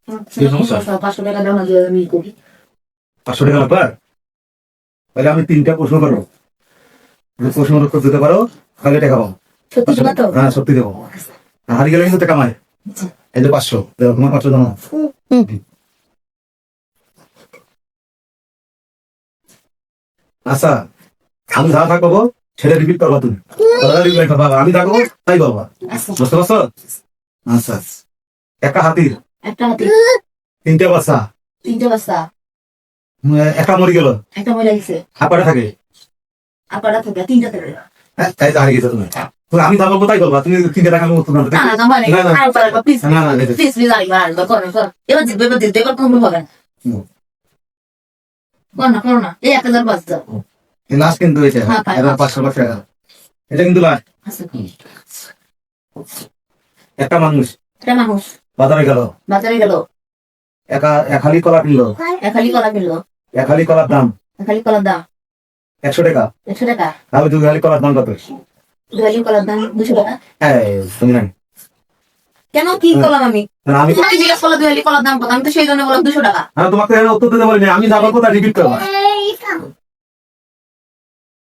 কি সমস্যা? 500 টাকা দাও না যে আমি করি। 500 টাকা লাগবে? তাহলে আমি 3টা প্রশ্ন করবো, যদি প্রশ্ন উত্তর দিতে পারো তাহলে টাকা পাবো। সত্যি দেবা তো? হ্যাঁ সত্যি দেবো, হারিয়ে গেলে কিন্তু টাকা মায়। এই যে 500 দেখো, তোমার 500 জানো। আচ্ছা, আমি যা থাকবো সেটা রিপিট করবা তুমি, রিপ্লাই করবা, আমি থাকবো তাই বলবা, বুঝতে পারছো? আচ্ছা, একটা হাতির একটা হাতি, 3টে বাচ্চা, 3টে বাচ্চা, একটা মরে গেল, একটা মরে গেছে, হাঁপাটা থাকে, আর কটা থাকে? 3টা থাকে। তাই তো হারিয়ে গেছো তুমি। তুমি আমি যা বলবো তাই বলবা, তুমি 3টে টাকা আমি উত্তর দাও। না না মানে না, না। আর পারবা প্লিজ না, না, না, প্লিজ প্লিজ আর করো করো, এবার জিতবে এবার কম হবে না। করো না এই 1000 বাচ্চা। লাস্ট কিন্তু এটা, হ্যাঁ, পাই। এটা 500 টাকা, এটা কিন্তু লাস্ট। আচ্ছা, একটা মানুষ একটা মানুষ বাজারে গেল, বাজারে গেল, এক হালি কলা কিনলো, এক হালি কলা কিনলো, এক হালি কলার দাম এক হালি কলার দাম 100 টাকা, 100 টাকা, তাহলে 2 হালি কলার দাম কত? 2 হালি কলার দাম 200 টাকা। তুমি জানি কেন কি করলাম আমি? আমি তুমি জিজ্ঞাসা করলে 2 হালি কলার দাম কত, আমি তো সেই জন্য বললাম 200 টাকা। তোমাকে উত্তর দিতে বলিনি, আমি যা বলবো তা রিপিট করবা।